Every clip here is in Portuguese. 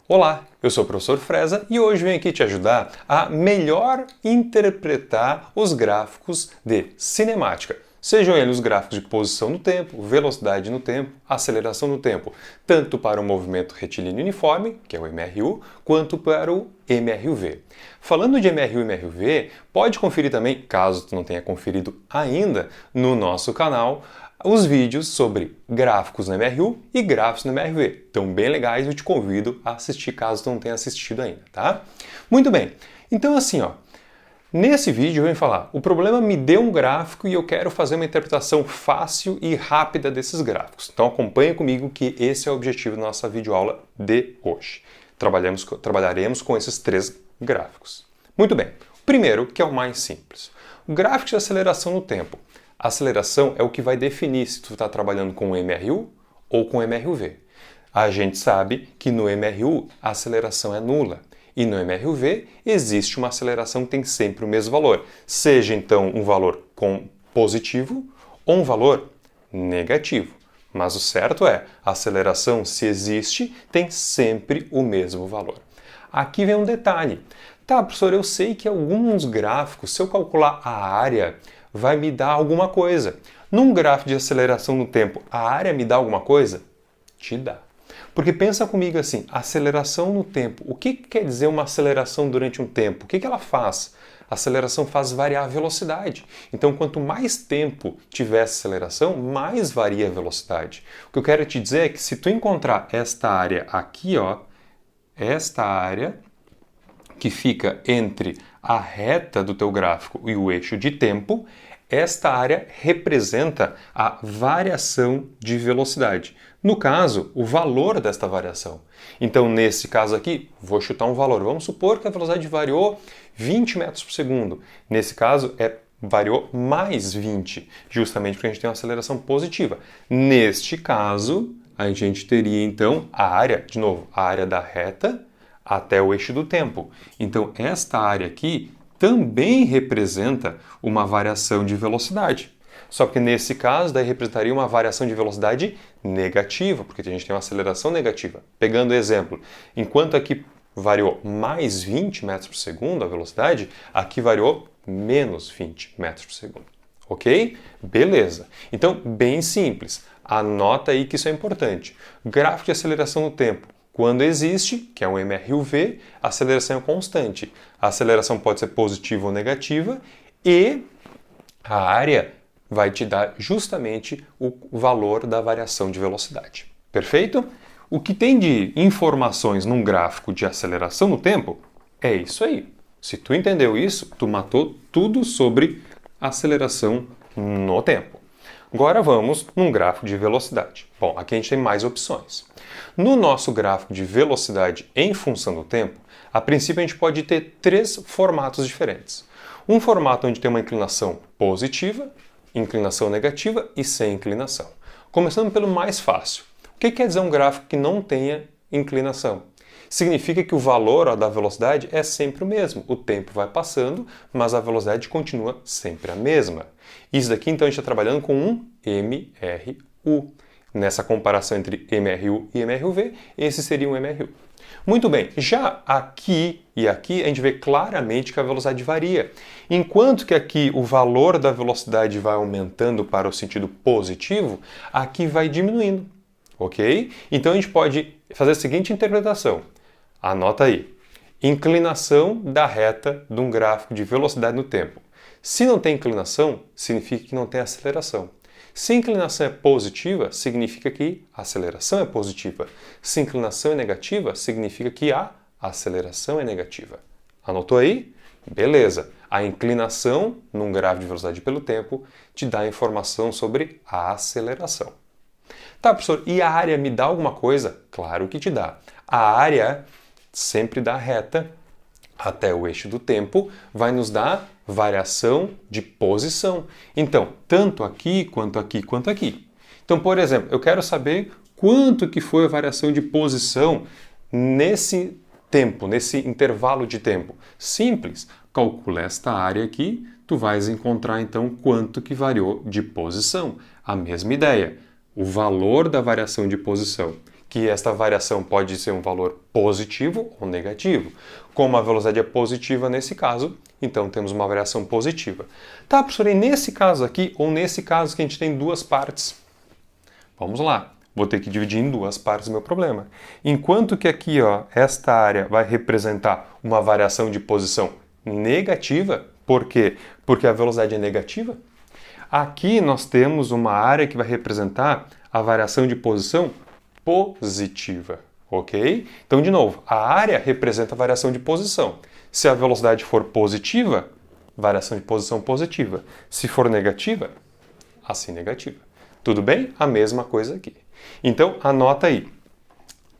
Olá, eu sou o professor Freza e hoje venho aqui te ajudar a melhor interpretar os gráficos de cinemática. Sejam eles os gráficos de posição no tempo, velocidade no tempo, aceleração no tempo, tanto para o movimento retilíneo uniforme, que é o MRU, quanto para o MRUV. Falando de MRU e MRUV, pode conferir também, caso tu não tenha conferido ainda, no nosso canal, os vídeos sobre gráficos no MRU e gráficos no MRV. Estão bem legais e eu te convido a assistir caso tu não tenha assistido ainda, tá? Muito bem, então assim, nesse vídeo eu venho falar, o problema me deu um gráfico e eu quero fazer uma interpretação fácil e rápida desses gráficos. Então acompanha comigo que esse é o objetivo da nossa videoaula de hoje. Trabalharemos com esses três gráficos. Muito bem, o primeiro, que é o mais simples. O gráfico de aceleração no tempo. A aceleração é o que vai definir se tu está trabalhando com o MRU ou com o MRUV. A gente sabe que no MRU a aceleração é nula e no MRUV existe uma aceleração que tem sempre o mesmo valor, seja então um valor positivo ou um valor negativo. Mas o certo é, a aceleração, se existe, tem sempre o mesmo valor. Aqui vem um detalhe. Tá, professor, eu sei que alguns gráficos, se eu calcular a área, vai me dar alguma coisa. Num gráfico de aceleração no tempo, a área me dá alguma coisa? Te dá. Porque pensa comigo assim, aceleração no tempo. O que quer dizer uma aceleração durante um tempo? O que ela faz? A aceleração faz variar a velocidade. Então, quanto mais tempo tiver essa aceleração, mais varia a velocidade. O que eu quero te dizer é que se tu encontrar esta área aqui, esta área que fica entre a reta do teu gráfico e o eixo de tempo, esta área representa a variação de velocidade. No caso, o valor desta variação. Então, nesse caso aqui, vou chutar um valor. Vamos supor que a velocidade variou 20 metros por segundo. Nesse caso, variou mais 20, justamente porque a gente tem uma aceleração positiva. Neste caso, a gente teria então a área, de novo, a área da reta até o eixo do tempo. Então, esta área aqui também representa uma variação de velocidade. Só que nesse caso, daí representaria uma variação de velocidade negativa, porque a gente tem uma aceleração negativa. Pegando o exemplo, enquanto aqui variou mais 20 metros por segundo a velocidade, aqui variou menos 20 metros por segundo. Ok? Beleza. Então, bem simples. Anota aí que isso é importante. Gráfico de aceleração no tempo. Quando existe, que é um MRUV, a aceleração é constante. A aceleração pode ser positiva ou negativa e a área vai te dar justamente o valor da variação de velocidade. Perfeito? O que tem de informações num gráfico de aceleração no tempo é isso aí. Se tu entendeu isso, tu matou tudo sobre aceleração no tempo. Agora vamos num gráfico de velocidade. Bom, aqui a gente tem mais opções. No nosso gráfico de velocidade em função do tempo, a princípio a gente pode ter três formatos diferentes. Um formato onde tem uma inclinação positiva, inclinação negativa e sem inclinação. Começando pelo mais fácil. O que quer dizer um gráfico que não tenha inclinação? Significa que o valor da velocidade é sempre o mesmo. O tempo vai passando, mas a velocidade continua sempre a mesma. Isso daqui, então, a gente está trabalhando com um MRU. Nessa comparação entre MRU e MRUV, esse seria um MRU. Muito bem, já aqui e aqui a gente vê claramente que a velocidade varia. Enquanto que aqui o valor da velocidade vai aumentando para o sentido positivo, aqui vai diminuindo. Ok? Então a gente pode fazer a seguinte interpretação. Anota aí. Inclinação da reta de um gráfico de velocidade no tempo. Se não tem inclinação, significa que não tem aceleração. Se a inclinação é positiva, significa que a aceleração é positiva. Se a inclinação é negativa, significa que a aceleração é negativa. Anotou aí? Beleza. A inclinação, num gráfico de velocidade pelo tempo, te dá informação sobre a aceleração. Tá, professor, e a área me dá alguma coisa? Claro que te dá. A área, sempre da reta até o eixo do tempo, vai nos dar variação de posição. Então, tanto aqui, quanto aqui, quanto aqui. Então, por exemplo, eu quero saber quanto que foi a variação de posição nesse tempo, nesse intervalo de tempo. Simples, calcula esta área aqui, tu vais encontrar então quanto que variou de posição. A mesma ideia, o valor da variação de posição. que esta variação pode ser um valor positivo ou negativo. Como a velocidade é positiva nesse caso, então temos uma variação positiva. Tá, professor, e nesse caso aqui, ou nesse caso que a gente tem duas partes? Vamos lá. Vou ter que dividir em duas partes o meu problema. Enquanto que aqui, ó, esta área vai representar uma variação de posição negativa. Por quê? Porque a velocidade é negativa. Aqui nós temos uma área que vai representar a variação de posição positiva, ok? Então, de novo, a área representa a variação de posição. Se a velocidade for positiva, variação de posição positiva. Se for negativa, assim negativa. Tudo bem? A mesma coisa aqui. Então, anota aí.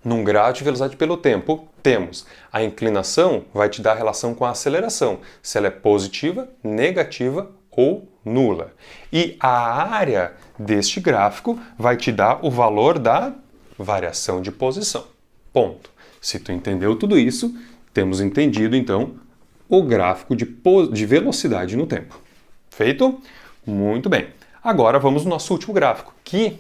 Num gráfico de velocidade pelo tempo, temos a inclinação vai te dar a relação com a aceleração, se ela é positiva, negativa ou nula. E a área deste gráfico vai te dar o valor da variação de posição. Ponto. Se tu entendeu tudo isso, temos entendido, então, o gráfico de velocidade no tempo. Feito? Muito bem. Agora vamos no nosso último gráfico, que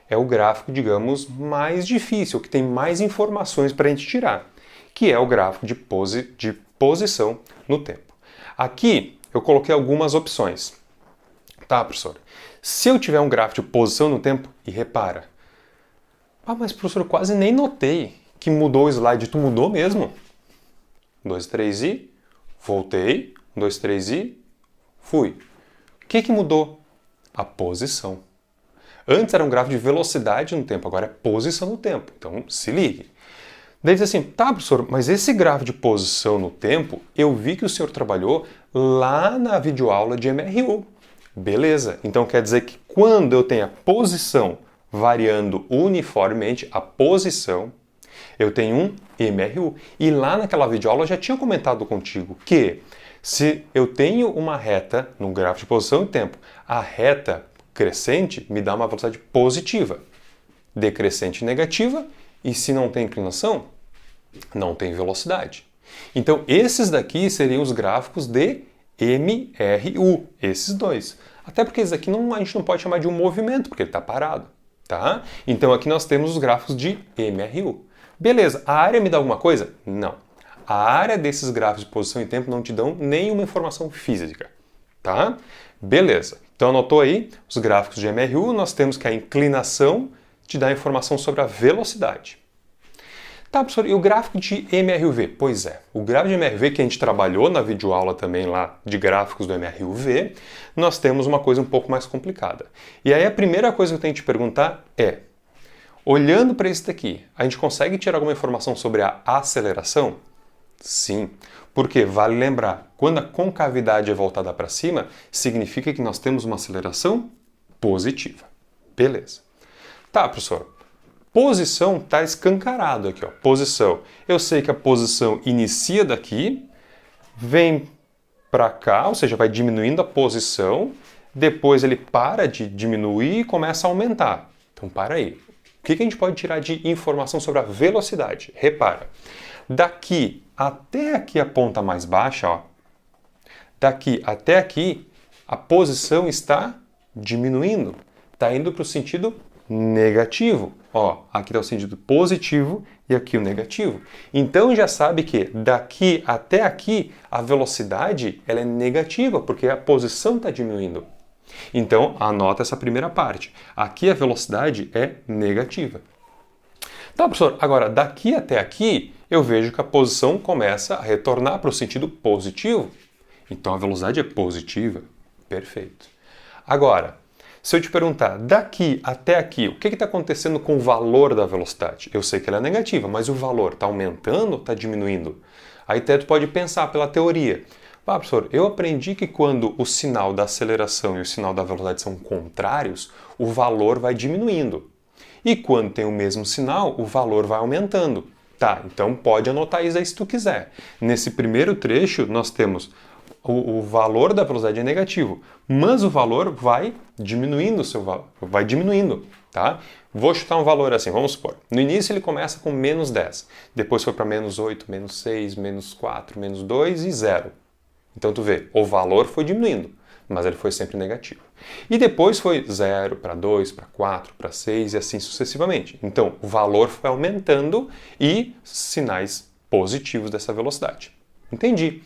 é o gráfico, digamos, mais difícil, que tem mais informações para a gente tirar, que é o gráfico de posição no tempo. Aqui eu coloquei algumas opções. Tá, professor? Se eu tiver um gráfico de posição no tempo, e repara, mas professor, eu quase nem notei que mudou o slide. Tu mudou mesmo? 1, 2, 3 e voltei. 1, 2, 3 e fui. O que mudou? A posição. Antes era um gráfico de velocidade no tempo, agora é posição no tempo. Então, se ligue. Daí diz assim, tá, professor, mas esse gráfico de posição no tempo, eu vi que o senhor trabalhou lá na videoaula de MRU. Beleza. Então, quer dizer que quando eu tenho a posição variando uniformemente, a posição, eu tenho um MRU. E lá naquela videoaula eu já tinha comentado contigo que se eu tenho uma reta no gráfico de posição e tempo, a reta crescente me dá uma velocidade positiva, decrescente negativa, e se não tem inclinação, não tem velocidade. Então esses daqui seriam os gráficos de MRU, esses dois. Até porque esses aqui a gente não pode chamar de um movimento, porque ele está parado. Tá? Então aqui nós temos os gráficos de MRU. Beleza, a área me dá alguma coisa? Não. A área desses gráficos de posição e tempo não te dão nenhuma informação física. Tá? Beleza. Então anotou aí os gráficos de MRU, nós temos que a inclinação te dá informação sobre a velocidade. Tá, professor, e o gráfico de MRUV? Pois é, o gráfico de MRUV que a gente trabalhou na videoaula também lá de gráficos do MRUV, nós temos uma coisa um pouco mais complicada. E aí a primeira coisa que eu tenho que te perguntar é, olhando para isso daqui, a gente consegue tirar alguma informação sobre a aceleração? Sim, porque vale lembrar, quando a concavidade é voltada para cima, significa que nós temos uma aceleração positiva. Beleza. Tá, professor. Posição está escancarado aqui, ó. Posição. Eu sei que a posição inicia daqui, vem para cá, ou seja, vai diminuindo a posição, depois ele para de diminuir e começa a aumentar. Então, para aí. O que a gente pode tirar de informação sobre a velocidade? Repara, daqui até aqui a ponta mais baixa, ó, daqui até aqui, a posição está diminuindo. Está indo para o sentido negativo. Ó, aqui está o sentido positivo e aqui o negativo. Então já sabe que daqui até aqui a velocidade ela é negativa, porque a posição está diminuindo. Então anota essa primeira parte. Aqui a velocidade é negativa. Tá, professor, agora daqui até aqui eu vejo que a posição começa a retornar para o sentido positivo. Então a velocidade é positiva. Perfeito. Agora, se eu te perguntar, daqui até aqui, o que está acontecendo com o valor da velocidade? Eu sei que ela é negativa, mas o valor está aumentando ou está diminuindo? Aí até tu pode pensar pela teoria. Professor, eu aprendi que quando o sinal da aceleração e o sinal da velocidade são contrários, o valor vai diminuindo. E quando tem o mesmo sinal, o valor vai aumentando. Tá, então pode anotar isso aí se tu quiser. Nesse primeiro trecho, nós temos o valor da velocidade é negativo, mas o valor vai diminuindo, vai diminuindo, tá? Vou chutar um valor assim, vamos supor. No início ele começa com menos 10, depois foi para menos 8, menos 6, menos 4, menos 2 e 0. Então tu vê, o valor foi diminuindo, mas ele foi sempre negativo. E depois foi 0 para 2, para 4, para 6 e assim sucessivamente. Então, o valor foi aumentando e sinais positivos dessa velocidade. Entendi.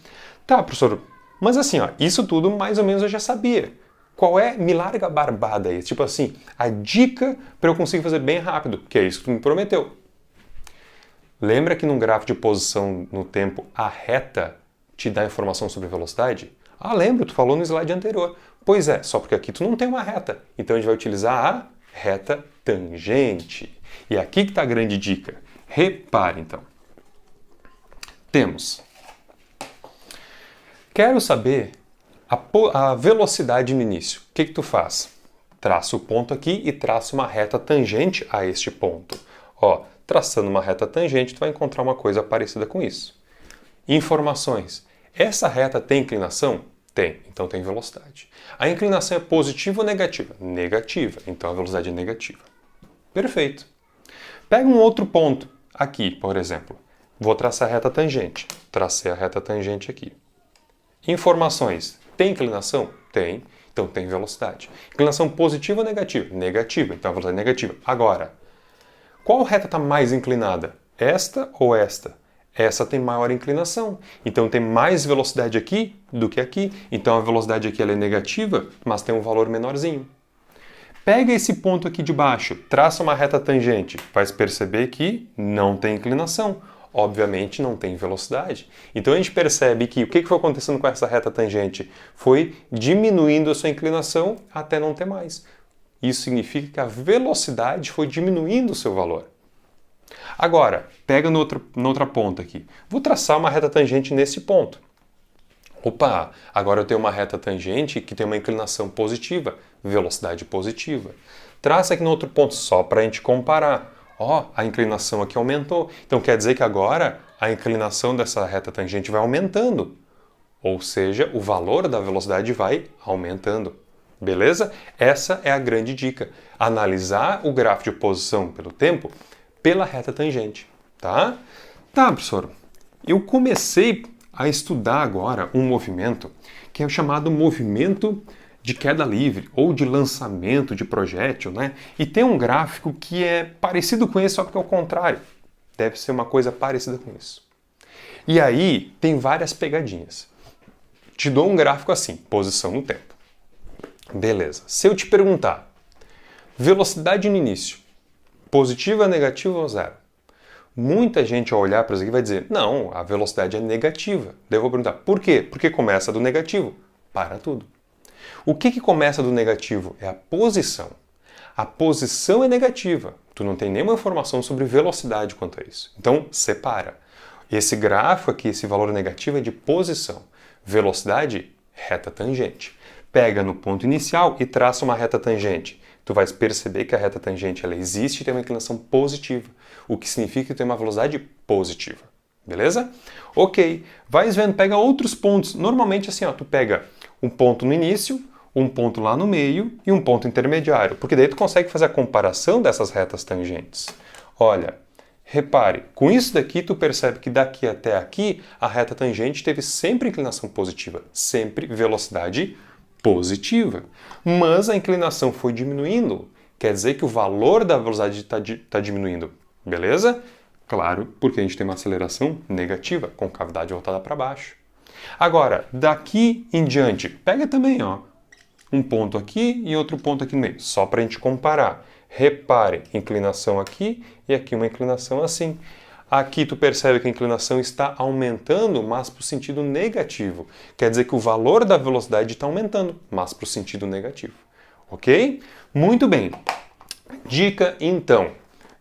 Tá, professor, mas assim, ó, isso tudo mais ou menos eu já sabia. Qual é, me larga a barbada aí, tipo assim, a dica para eu conseguir fazer bem rápido, que é isso que tu me prometeu. Lembra que num gráfico de posição no tempo, a reta te dá informação sobre velocidade? Ah, lembro, tu falou no slide anterior. Pois é, só porque aqui tu não tem uma reta. Então a gente vai utilizar a reta tangente. E aqui que está a grande dica. Repare, então. Temos. Quero saber a velocidade no início. O que tu faz? Traça o ponto aqui e traça uma reta tangente a este ponto. Ó, traçando uma reta tangente, tu vai encontrar uma coisa parecida com isso. Informações. Essa reta tem inclinação? Tem, então tem velocidade. A inclinação é positiva ou negativa? Negativa, então a velocidade é negativa. Perfeito. Pega um outro ponto, aqui, por exemplo. Vou traçar a reta tangente. Tracei a reta tangente aqui. Informações. Tem inclinação? Tem, então tem velocidade. Inclinação positiva ou negativa? Negativa, então a velocidade é negativa. Agora, qual reta está mais inclinada? Esta ou esta? Essa tem maior inclinação, então tem mais velocidade aqui do que aqui. Então a velocidade aqui ela é negativa, mas tem um valor menorzinho. Pega esse ponto aqui de baixo, traça uma reta tangente, vai perceber que não tem inclinação. Obviamente não tem velocidade. Então a gente percebe que o que foi acontecendo com essa reta tangente? Foi diminuindo a sua inclinação até não ter mais. Isso significa que a velocidade foi diminuindo o seu valor. Agora, pega na outra ponta aqui. Vou traçar uma reta tangente nesse ponto. Opa, agora eu tenho uma reta tangente que tem uma inclinação positiva, velocidade positiva. Traça aqui no outro ponto só para a gente comparar. Ó, a inclinação aqui aumentou. Então quer dizer que agora a inclinação dessa reta tangente vai aumentando. Ou seja, o valor da velocidade vai aumentando. Beleza? Essa é a grande dica. Analisar o gráfico de posição pelo tempo pela reta tangente, tá? Tá, professor. Eu comecei a estudar agora um movimento que é o chamado movimento de queda livre ou de lançamento de projétil, né? E tem um gráfico que é parecido com esse, só que é o contrário. Deve ser uma coisa parecida com isso. E aí tem várias pegadinhas. Te dou um gráfico assim, posição no tempo. Beleza. Se eu te perguntar, velocidade no início, positiva, negativa ou zero? Muita gente ao olhar para isso aqui vai dizer, não, a velocidade é negativa. Daí eu vou perguntar, por quê? Porque começa do negativo. Para tudo. O que começa do negativo? É a posição. A posição é negativa. Tu não tem nenhuma informação sobre velocidade quanto a isso. Então, separa. Esse gráfico aqui, esse valor negativo é de posição. Velocidade, reta tangente. Pega no ponto inicial e traça uma reta tangente. Tu vais perceber que a reta tangente ela existe e tem uma inclinação positiva, o que significa que tem uma velocidade positiva. Beleza? Ok. Vais vendo, pega outros pontos. Normalmente assim, ó, tu pega um ponto no início, um ponto lá no meio e um ponto intermediário, porque daí tu consegue fazer a comparação dessas retas tangentes. Olha, repare, com isso daqui tu percebe que daqui até aqui a reta tangente teve sempre inclinação positiva, sempre velocidade positiva. Mas a inclinação foi diminuindo, quer dizer que o valor da velocidade está diminuindo, beleza? Claro, porque a gente tem uma aceleração negativa, com cavidade voltada para baixo. Agora, daqui em diante, pega também, ó, um ponto aqui e outro ponto aqui no meio, só para a gente comparar. Repare, inclinação aqui e aqui uma inclinação assim. Aqui tu percebe que a inclinação está aumentando, mas para o sentido negativo. Quer dizer que o valor da velocidade está aumentando, mas para o sentido negativo. Ok? Muito bem. Dica então.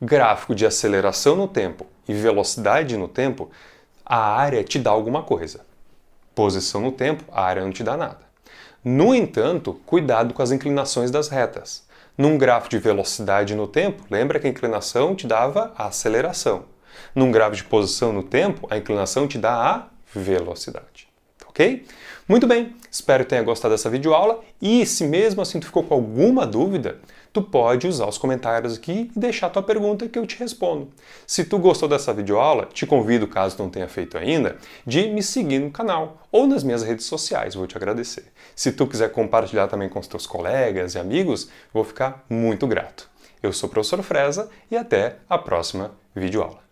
Gráfico de aceleração no tempo e velocidade no tempo, a área te dá alguma coisa. Posição no tempo, a área não te dá nada. No entanto, cuidado com as inclinações das retas. Num gráfico de velocidade no tempo, lembra que a inclinação te dava a aceleração. Num gráfico de posição no tempo, a inclinação te dá a velocidade. Ok? Muito bem, espero que tenha gostado dessa videoaula e se mesmo assim tu ficou com alguma dúvida, tu pode usar os comentários aqui e deixar tua pergunta que eu te respondo. Se tu gostou dessa videoaula, te convido, caso tu não tenha feito ainda, de me seguir no canal ou nas minhas redes sociais, vou te agradecer. Se tu quiser compartilhar também com os teus colegas e amigos, vou ficar muito grato. Eu sou o professor Freza e até a próxima videoaula.